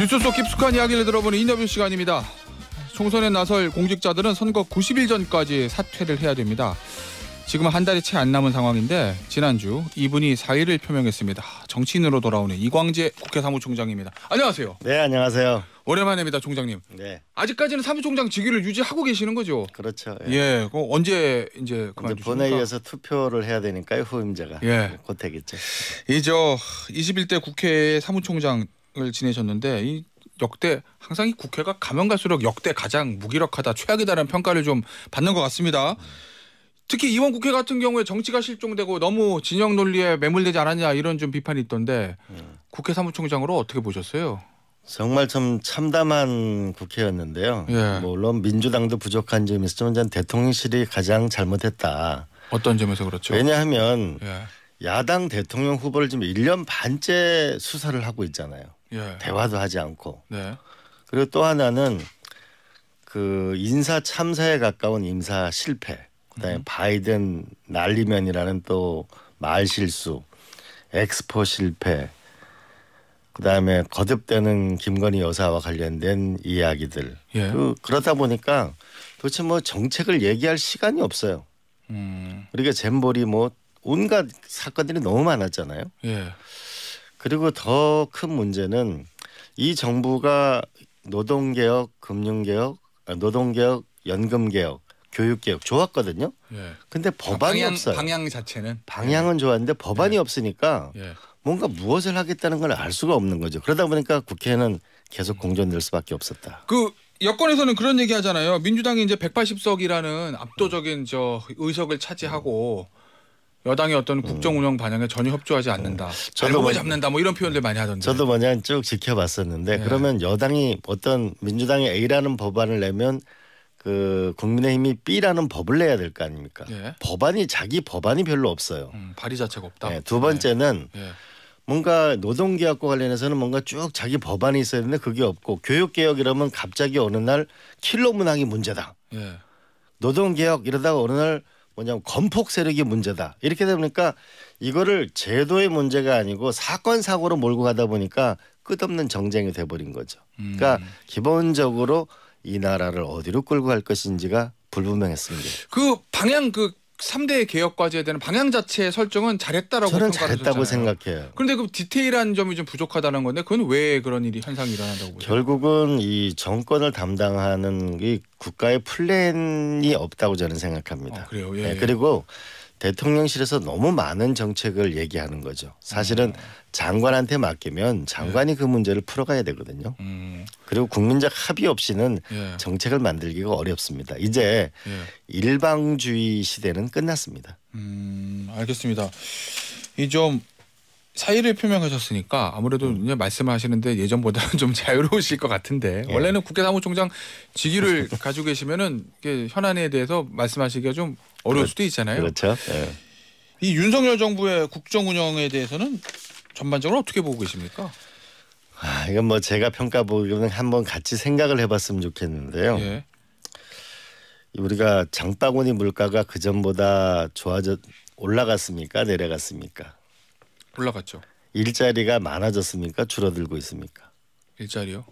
뉴스 속 깊숙한 이야기를 들어보는 인터뷰 시간입니다. 총선에 나설 공직자들은 선거 90일 전까지 사퇴를 해야 됩니다. 지금은 한 달이 채 안 남은 상황인데 지난주 이분이 사의를 표명했습니다. 정치인으로 돌아오는 이광재 국회 사무총장입니다. 안녕하세요. 네, 안녕하세요. 오랜만입니다, 총장님. 네. 아직까지는 사무총장 직위를 유지하고 계시는 거죠? 그렇죠. 예. 언제 이제 그만두십니까? 본회의에서 투표를 해야 되니까요, 후임자가. 예. 곧 되겠죠. 이저 21대 국회 사무총장을 지내셨는데 이 역대 항상 이 국회가 가면 갈수록 역대 가장 무기력하다, 최악이다라는 평가를 좀 받는 것 같습니다. 특히 이번 국회 같은 경우에 정치가 실종되고 너무 진영 논리에 매몰되지 않았냐 이런 좀 비판이 있던데 국회 사무총장으로 어떻게 보셨어요? 정말 좀 참담한 국회였는데요. 예. 물론 민주당도 부족한 점이 있었지만 전 대통령실이 가장 잘못했다. 어떤 점에서 그렇죠? 왜냐하면 예. 야당 대통령 후보를 지금 1년 반째 수사를 하고 있잖아요. 예. 대화도 하지 않고. 네. 그리고 또 하나는 그 인사 참사에 가까운 임사 실패. 그다음에 바이든 날리면이라는 또 말 실수, 엑스포 실패, 그다음에 거듭되는 김건희 여사와 관련된 이야기들. 예. 그러다 보니까 도대체 뭐 정책을 얘기할 시간이 없어요. 우리가 잼버리 뭐 온갖 사건들이 너무 많았잖아요. 예. 그리고 더 큰 문제는 이 정부가 노동개혁, 금융개혁, 노동개혁, 연금개혁, 교육개혁 좋았거든요. 예. 근데 법안이 없어요. 방향 자체는 방향은 좋았는데 법안이 없으니까 예. 뭔가 무엇을 하겠다는 걸 알 수가 없는 거죠. 그러다 보니까 국회는 계속 공전될 수밖에 없었다. 그 여권에서는 그런 얘기 하잖아요. 민주당이 이제 180석이라는 압도적인 저 의석을 차지하고 여당의 어떤 국정 운영 반영에 전혀 협조하지 않는다. 발목을 잡는다. 뭐 이런 표현들 많이 하던데. 저도 뭐냐 쭉 지켜봤었는데 그러면 여당이 어떤 민주당이 A라는 법안을 내면 그 국민의힘이 B라는 법을 내야 될 거 아닙니까? 예. 법안이 자기 법안이 별로 없어요. 발의 자체가 없다. 네, 두 번째는 예. 뭔가 노동개혁과 관련해서는 뭔가 쭉 자기 법안이 있어야 되는데 그게 없고 교육개혁 이러면 갑자기 어느 날 킬러 문항이 문제다. 예. 노동개혁 이러다가 어느 날 뭐냐면 건폭 세력이 문제다. 이렇게 되다 보니까 이거를 제도의 문제가 아니고 사건 사고로 몰고 가다 보니까 끝없는 정쟁이 돼버린 거죠. 그러니까 기본적으로 이 나라를 어디로 끌고 갈 것인지가 불분명했습니다. 그 방향 그 3대 개혁 과제에 대한 방향 자체의 설정은 잘했다라고 저는 평가하셨잖아요. 잘했다고 생각해요. 그런데 그 디테일한 점이 좀 부족하다는 건데 그건 왜 그런 일이 현상이 일어난다고 보세요? 결국은 이 정권을 담당하는 이 국가의 플랜이 없다고 저는 생각합니다. 그래요. 예, 네, 예. 그리고 대통령실에서 너무 많은 정책을 얘기하는 거죠. 사실은 장관한테 맡기면 장관이 그 문제를 풀어가야 되거든요. 그리고 국민적 합의 없이는 예. 정책을 만들기가 어렵습니다. 이제 예. 일방주의 시대는 끝났습니다. 알겠습니다. 이 좀 사의를 표명하셨으니까 아무래도 이제 말씀하시는데 예전보다는 좀 자유로우실 것 같은데 예. 원래는 국회 사무총장 직위를 가지고 계시면은 이게 현안에 대해서 말씀하시기가 좀 어려울 수도 있잖아요. 그렇죠. 예. 이 윤석열 정부의 국정 운영에 대해서는 전반적으로 어떻게 보고 계십니까? 이건 뭐 제가 평가 보기로는 한번 같이 생각을 해봤으면 좋겠는데요. 예. 우리가 장바구니 물가가 그 전보다 올라갔습니까? 내려갔습니까? 올라갔죠. 일자리가 많아졌습니까? 줄어들고 있습니까? 일자리요?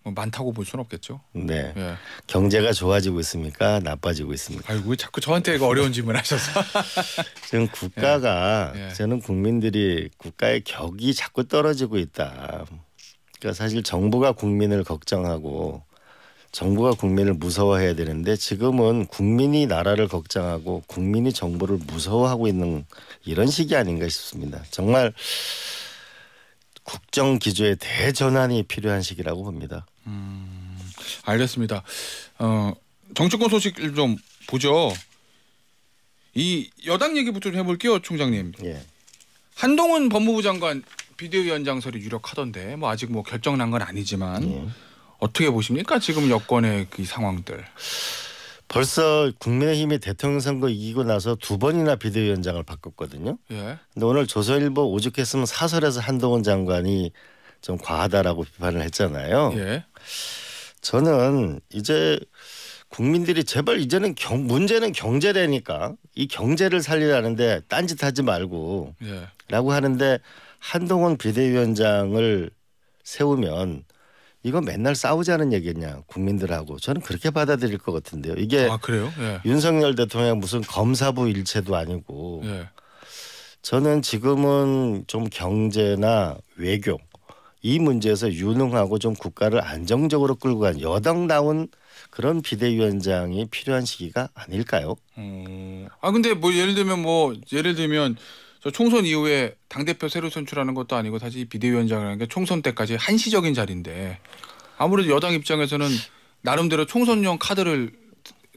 뭐 많다고 볼 수는 없겠죠. 네. 예. 경제가 좋아지고 있습니까? 나빠지고 있습니까? 아이고 왜 자꾸 저한테 이거 어려운 질문 하셔서. 지금 국가가 예. 저는 국민들이 국가의 격이 자꾸 떨어지고 있다. 그러니까 사실 정부가 국민을 걱정하고 정부가 국민을 무서워해야 되는데 지금은 국민이 나라를 걱정하고 국민이 정부를 무서워하고 있는 이런 시기 아닌가 싶습니다. 정말 국정 기조의 대전환이 필요한 시기라고 봅니다. 알겠습니다. 정치권 소식을 좀 보죠. 이 여당 얘기부터 좀 해볼게요, 총장님. 예. 한동훈 법무부 장관 비대위원장설이 유력하던데 뭐 아직 뭐 결정 난 건 아니지만 예. 어떻게 보십니까? 지금 여권의 그 상황들. 벌써 국민의힘이 대통령 선거 이기고 나서 2번이나 비대위원장을 바꿨거든요. 예. 근데 오늘 조선일보 오죽했으면 사설에서 한동훈 장관이 좀 과하다라고 비판을 했잖아요. 예. 저는 이제 국민들이 제발 이제는 문제는 경제라니까 이 경제를 살리라는데 딴짓하지 말고 예. 라고 하는데 한동훈 비대위원장을 세우면 이거 맨날 싸우자는 얘기냐 국민들하고 저는 그렇게 받아들일 것 같은데요. 이게 아 그래요? 예. 윤석열 대통령 무슨 검사부 일체도 아니고 예. 저는 지금은 좀 경제나 외교 이 문제에서 유능하고 좀 국가를 안정적으로 끌고 간 여당다운 그런 비대위원장이 필요한 시기가 아닐까요? 아 근데 뭐 예를 들면 저 총선 이후에 당 대표 새로 선출하는 것도 아니고 사실 비대위원장이라는 게 총선 때까지 한시적인 자리인데 아무래도 여당 입장에서는 나름대로 총선용 카드를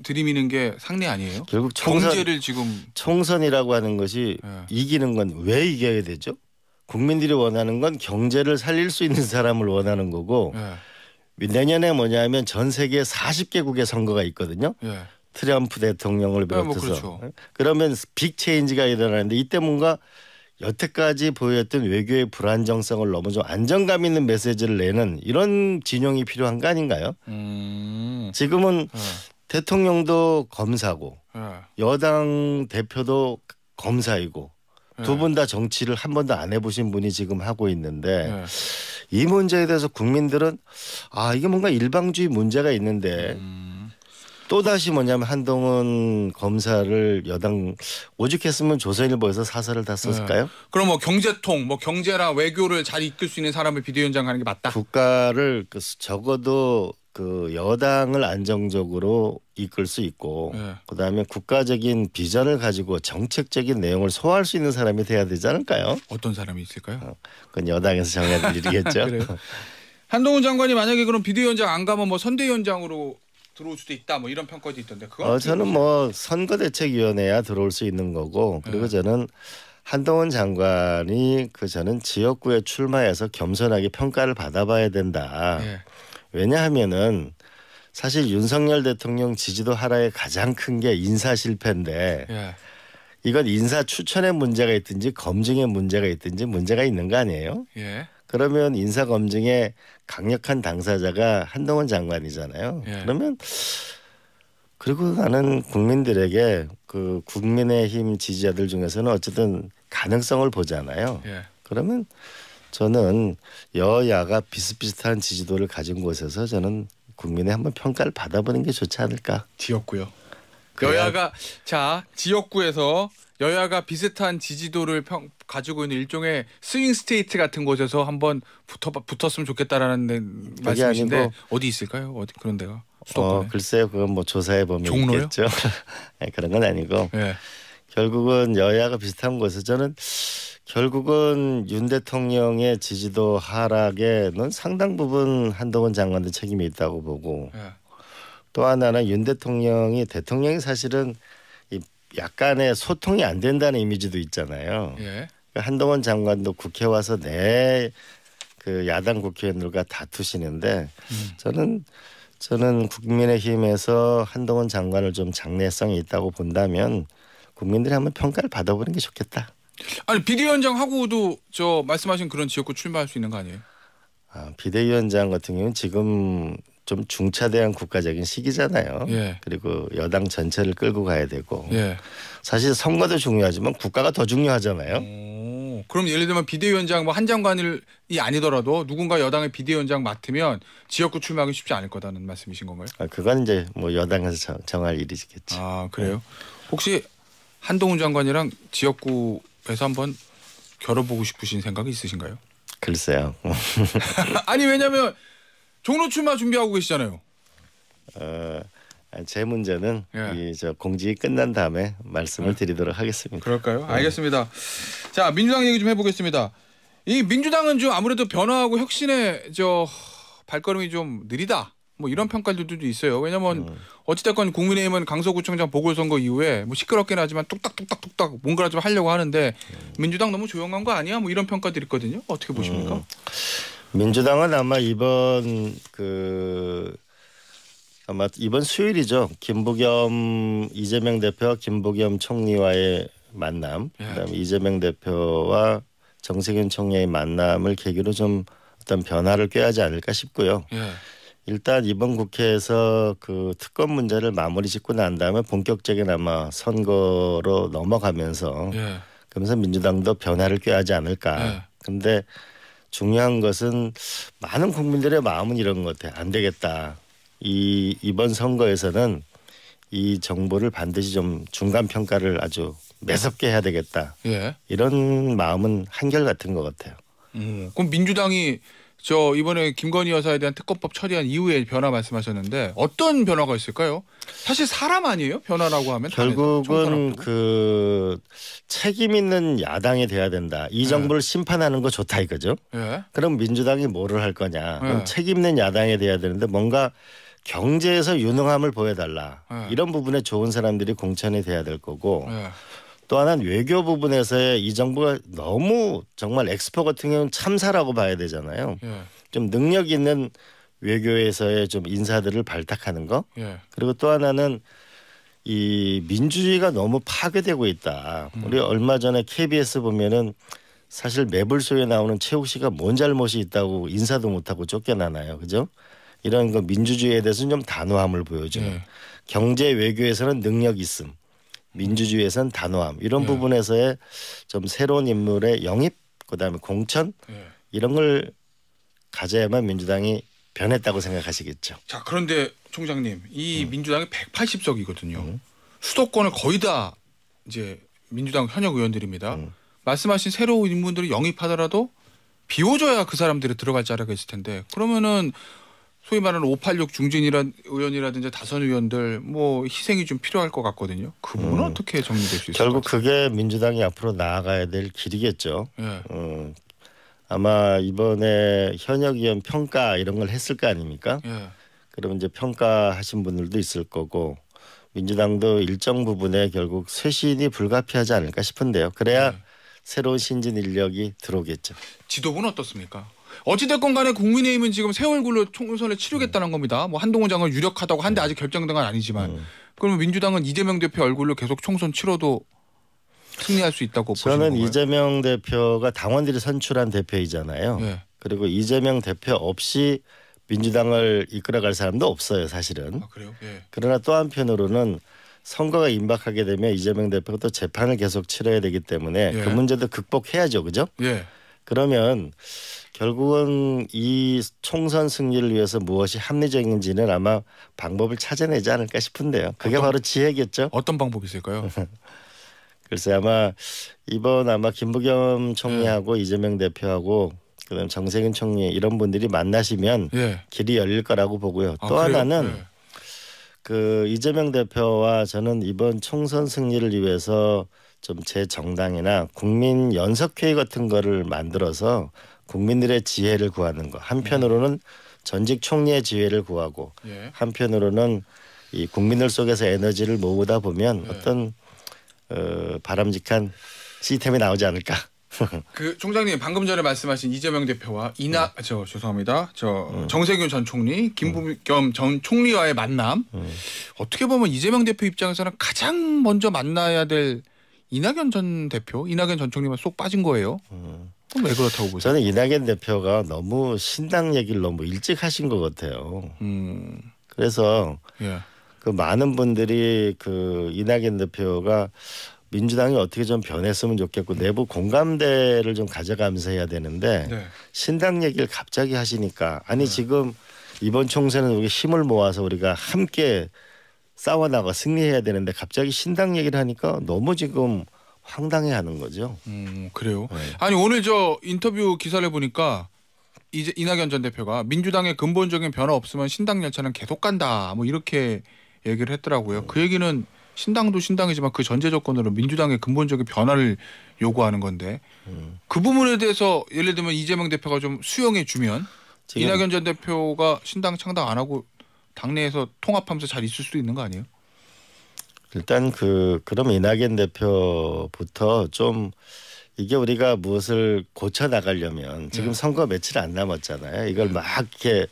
들이미는 게 상례 아니에요? 결국 경제를 지금 총선이라고 하는 것이 예. 이기는 건 왜 이겨야 되죠? 국민들이 원하는 건 경제를 살릴 수 있는 사람을 원하는 거고 예. 내년에 뭐냐면 전 세계 40개국의 선거가 있거든요. 예. 트럼프 대통령을 뭐 비롯해서 그렇죠. 그러면 빅 체인지가 일어나는데 이때 뭔가 여태까지 보였던 외교의 불안정성을 넘어 좀 안정감 있는 메시지를 내는 이런 진영이 필요한 거 아닌가요? 지금은 예. 대통령도 검사고 예. 여당 대표도 검사이고 예. 두 분 다 정치를 한 번도 안 해보신 분이 지금 하고 있는데 예. 이 문제에 대해서 국민들은 아 이게 뭔가 일방주의 문제가 있는데 또다시 뭐냐면 한동훈 검사를 여당 오죽했으면 조선일보에서 사설을 다 썼을까요? 그럼 뭐 경제통, 뭐 경제랑 외교를 잘 이끌 수 있는 사람을 비대위원장 하는 게 맞다. 국가를 적어도 그 여당을 안정적으로 이끌 수 있고 네. 그다음에 국가적인 비전을 가지고 정책적인 내용을 소화할 수 있는 사람이 돼야 되지 않을까요? 어떤 사람이 있을까요? 그건 여당에서 정해야 될 일이겠죠. 그래요? 한동훈 장관이 만약에 그럼 비대위원장 안 가면 뭐 선대위원장으로 들어올 수도 있다. 뭐 이런 평가도 있던데 그건 저는 뭐 선거대책위원회야 들어올 수 있는 거고 그리고 네. 저는 한동훈 장관이 저는 지역구에 출마해서 겸손하게 평가를 받아봐야 된다. 예. 왜냐하면은 사실 윤석열 대통령 지지도 하락의 가장 큰 게 인사 실패인데 예. 이건 인사 추천에 문제가 있든지 검증에 문제가 있든지 문제가 있는 거 아니에요? 예. 그러면 인사 검증에 강력한 당사자가 한동훈 장관이잖아요. 예. 그러면 그리고 나는 국민들에게 그 국민의힘 지지자들 중에서는 어쨌든 가능성을 보잖아요. 예. 그러면 저는 여야가 비슷비슷한 지지도를 가진 곳에서 저는 국민의 한번 평가를 받아보는 게 좋지 않을까. 지역구요. 그래야- 여야가 자 지역구에서 여야가 비슷한 지지도를 가지고 있는 일종의 스윙 스테이트 같은 곳에서 한번 붙었으면 좋겠다라는 말씀이신데 아니고- 어디 있을까요? 어디 그런 데가 수도권에? 글쎄요. 그건 뭐 조사해 보면 종로요? 있겠죠. 아니, 그런 건 아니고 예. 결국은 여야가 비슷한 곳에서 저는 결국은 윤 대통령의 지지도 하락에는 상당 부분 한동훈 장관도 책임이 있다고 보고 예. 또 하나는 윤 대통령이 사실은 이 약간의 소통이 안 된다는 이미지도 있잖아요. 예. 한동훈 장관도 국회 와서 그 야당 국회의원들과 다투시는데 저는 국민의힘에서 한동훈 장관을 좀 장래성이 있다고 본다면 국민들이 한번 평가를 받아보는 게 좋겠다. 아니 비대위원장 하고도 저 말씀하신 그런 지역구 출마할 수 있는 거 아니에요? 비대위원장 같은 경우는 지금 좀 중차대한 국가적인 시기잖아요. 예. 그리고 여당 전체를 끌고 가야 되고 예. 사실 선거도 중요하지만 국가가 더 중요하잖아요. 오, 그럼 예를 들면 비대위원장 뭐 한 장관이 아니더라도 누군가 여당의 비대위원장 맡으면 지역구 출마하기 쉽지 않을 거다는 말씀이신 건가요? 그건 이제 뭐 여당에서 정할 일이겠지. 아 그래요? 혹시 한동훈 장관이랑 지역구에서 한번 겨뤄보고 싶으신 생각이 있으신가요? 글쎄요. 아니 왜냐면 종로 출마 준비하고 계시잖아요. 제 문제는 예. 공직이 끝난 다음에 말씀을 드리도록 하겠습니다. 그럴까요? 알겠습니다. 자 민주당 얘기 좀 해보겠습니다. 이 민주당은 좀 아무래도 변화하고 혁신의 발걸음이 좀 느리다. 뭐 이런 평가들도 있어요. 왜냐면 어찌됐건 국민의힘은 강서구청장 보궐선거 이후에 뭐 시끄럽긴 하지만 뚝딱뚝딱뚝딱 뭔가를 좀 하려고 하는데 민주당 너무 조용한 거 아니야? 뭐 이런 평가들이 있거든요. 어떻게 보십니까? 민주당은 아마 이번 수요일이죠. 이재명 대표와 김부겸 총리와의 만남, 예. 그다음에 이재명 대표와 정세균 총리의 만남을 계기로 좀 어떤 변화를 꾀하지 않을까 싶고요. 예. 일단 이번 국회에서 그 특검 문제를 마무리 짓고 난 다음에 본격적인 아마 선거로 넘어가면서 예. 그러면서 민주당도 변화를 꾀하지 않을까. 예. 근데 중요한 것은 많은 국민들의 마음은 이런 것 같아요. 안 되겠다. 이번 선거에서는 이 정부를 반드시 좀 중간 평가를 아주 매섭게 해야 되겠다. 예. 이런 마음은 한결같은 것 같아요. 그럼 민주당이 저 이번에 김건희 여사에 대한 특검법 처리한 이후에 변화 말씀하셨는데 어떤 변화가 있을까요? 사실 사람 아니에요? 변화라고 하면 결국은 그 책임 있는 야당이 돼야 된다. 이 정부를 심판하는 거 좋다 이거죠. 예. 그럼 민주당이 뭐를 할 거냐? 그럼 예. 책임 있는 야당이 돼야 되는데 뭔가 경제에서 유능함을 보여달라. 예. 이런 부분에 좋은 사람들이 공천이 돼야 될 거고 예. 또 하나는 외교 부분에서의 이 정부가 너무 정말 엑스포 같은 경우는 참사라고 봐야 되잖아요. 예. 좀 능력 있는 외교에서의 좀 인사들을 발탁하는 거. 예. 그리고 또 하나는 이 민주주의가 너무 파괴되고 있다. 우리 얼마 전에 KBS 보면은 사실 매불쇼에 나오는 최욱 씨가 뭔 잘못이 있다고 인사도 못하고 쫓겨나나요. 그죠? 이런 거 민주주의에 대해서는 좀 단호함을 보여주는. 예. 경제 외교에서는 능력 있음. 민주주의에서는 단호함. 이런 예. 부분에서의 좀 새로운 인물의 영입 그다음에 공천 예. 이런 걸 가져야만 민주당이 변했다고 생각하시겠죠. 자, 그런데 총장님, 이 민주당이 180석이거든요. 수도권을 거의 다 이제 민주당 현역 의원들입니다. 말씀하신 새로운 인물들이 영입하더라도 비워줘야 그 사람들이 들어갈 자리가 있을 텐데 그러면은 소위 말하는 586 중진 의원이라든지 다선 의원들 뭐 희생이 좀 필요할 것 같거든요. 그 부분은 어떻게 정리될 수 있을까요? 결국 그게 민주당이 앞으로 나아가야 될 길이겠죠. 예. 아마 이번에 현역 의원 평가 이런 걸 했을 거 아닙니까? 예. 그럼 이제 평가하신 분들도 있을 거고 민주당도 일정 부분에 결국 쇄신이 불가피하지 않을까 싶은데요. 그래야 새로운 신진 인력이 들어오겠죠. 지도부는 어떻습니까? 어찌됐건 간에 국민의힘은 지금 새 얼굴로 총선을 치르겠다는 겁니다. 뭐 한동훈 장관 유력하다고 한데 아직 결정된 건 아니지만 그러면 민주당은 이재명 대표 얼굴로 계속 총선 치러도 승리할 수 있다고 보시는 건가요? 저는 이재명 대표가 당원들이 선출한 대표이잖아요. 예. 그리고 이재명 대표 없이 민주당을 이끌어갈 사람도 없어요, 사실은. 아, 그래요? 예. 그러나 또 한편으로는 선거가 임박하게 되면 이재명 대표가 또 재판을 계속 치러야 되기 때문에 예. 그 문제도 극복해야죠, 그죠? 예. 그러면 결국은 이 총선 승리를 위해서 무엇이 합리적인지는 아마 방법을 찾아내지 않을까 싶은데요. 그게 바로 지혜겠죠. 어떤 방법이 있을까요? 글쎄 아마 이번 아마 김부겸 총리하고 이재명 대표하고 그다음 정세균 총리 이런 분들이 만나시면 예. 길이 열릴 거라고 보고요. 아, 또 그래요? 하나는 예. 그 이재명 대표와 저는 이번 총선 승리를 위해서 좀 제 정당이나 국민 연석회의 같은 거를 만들어서 국민들의 지혜를 구하는 거. 한편으로는 전직 총리의 지혜를 구하고 예. 한편으로는 이 국민들 속에서 에너지를 모으다 보면 예. 어떤 바람직한 시스템이 나오지 않을까. 그 총장님 방금 전에 말씀하신 이재명 대표와 죄송합니다. 정세균 전 총리, 김부겸 전 총리와의 만남. 어떻게 보면 이재명 대표 입장에서는 가장 먼저 만나야 될 이낙연 전 대표, 이낙연 전 총리만 쏙 빠진 거예요. 그럼 왜 그렇다고 보세요? 저는 이낙연 대표가 너무 신당 얘기를 너무 일찍 하신 것 같아요. 그래서 예. 그 많은 분들이 그 이낙연 대표가 민주당이 어떻게 좀 변했으면 좋겠고 내부 공감대를 좀 가져가면서 해야 되는데 네. 신당 얘기를 갑자기 하시니까 아니 지금 이번 총선은 우리 힘을 모아서 우리가 함께 싸워나가 승리해야 되는데 갑자기 신당 얘기를 하니까 너무 지금 황당해하는 거죠. 그래요. 네. 아니 오늘 저 인터뷰 기사를 보니까 이제 이낙연 전 대표가 민주당의 근본적인 변화 없으면 신당 열차는 계속 간다. 뭐 이렇게 얘기를 했더라고요. 그 얘기는 신당도 신당이지만 그 전제 조건으로 민주당의 근본적인 변화를 요구하는 건데 그 부분에 대해서 예를 들면 이재명 대표가 좀 수용해 주면 이낙연 전 대표가 신당 창당 안 하고 당내에서 통합하면서 잘 있을 수도 있는 거 아니에요? 일단 그럼 이낙연 대표부터 좀 이게 우리가 무엇을 고쳐 나가려면 지금 선거 며칠 안 남았잖아요. 이걸 막 이렇게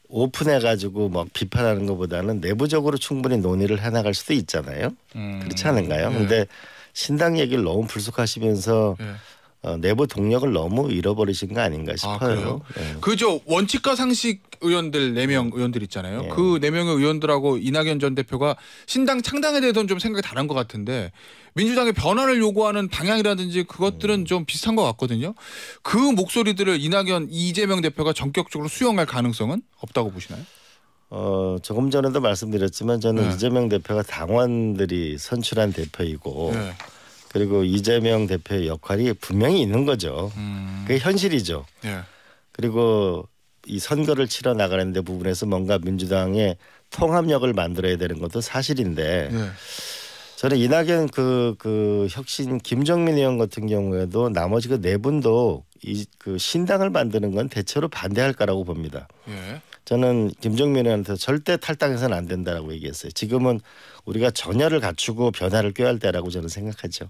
오픈해가지고 막 비판하는 것보다는 내부적으로 충분히 논의를 해나갈 수도 있잖아요. 그렇지 않은가요? 근데 신당 얘기를 너무 불쑥하시면서 내부 동력을 너무 잃어버리신 거 아닌가 싶어요. 그래요? 그저 원칙과 상식 의원들 4명 의원들 있잖아요. 예. 그 4명의 의원들하고 이낙연 전 대표가 신당 창당에 대해서는 좀 생각이 다른 것 같은데 민주당의 변화를 요구하는 방향이라든지 그것들은 좀 비슷한 것 같거든요. 그 목소리들을 이낙연, 이재명 대표가 전격적으로 수용할 가능성은 없다고 보시나요? 조금 전에도 말씀드렸지만 저는 네. 이재명 대표가 당원들이 선출한 대표이고 네. 그리고 이재명 대표의 역할이 분명히 있는 거죠. 그게 현실이죠. 네. 그리고 이 선거를 치러 나가는 데 부분에서 뭔가 민주당의 통합력을 만들어야 되는 것도 사실인데 네. 저는 이낙연 그 혁신 김정민 의원 같은 경우에도 나머지 그 4분도 그 신당을 만드는 건 대체로 반대할 거라고 봅니다. 예. 저는 김정민 의원한테 절대 탈당해서는 안 된다라고 얘기했어요. 지금은 우리가 전열을 갖추고 변화를 꾀할 할 때라고 저는 생각하죠.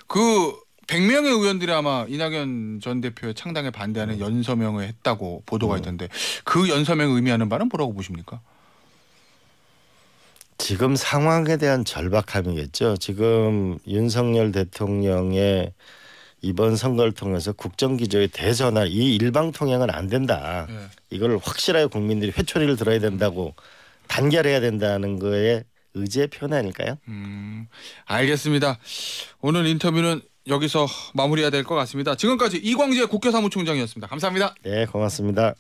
그 100명의 의원들이 아마 이낙연 전 대표의 창당에 반대하는 연서명을 했다고 보도가 있던데 그 연서명이 의미하는 바는 뭐라고 보십니까? 지금 상황에 대한 절박함이겠죠. 지금 윤석열 대통령의 이번 선거를 통해서 국정기조의 대전환, 이 일방통행은 안 된다. 네. 이걸 확실하게 국민들이 회초리를 들어야 된다고 단결해야 된다는 거에 의지의 표현 아닐까요? 알겠습니다. 오늘 인터뷰는 여기서 마무리해야 될 것 같습니다. 지금까지 이광재 국회 사무총장이었습니다. 감사합니다. 네, 고맙습니다.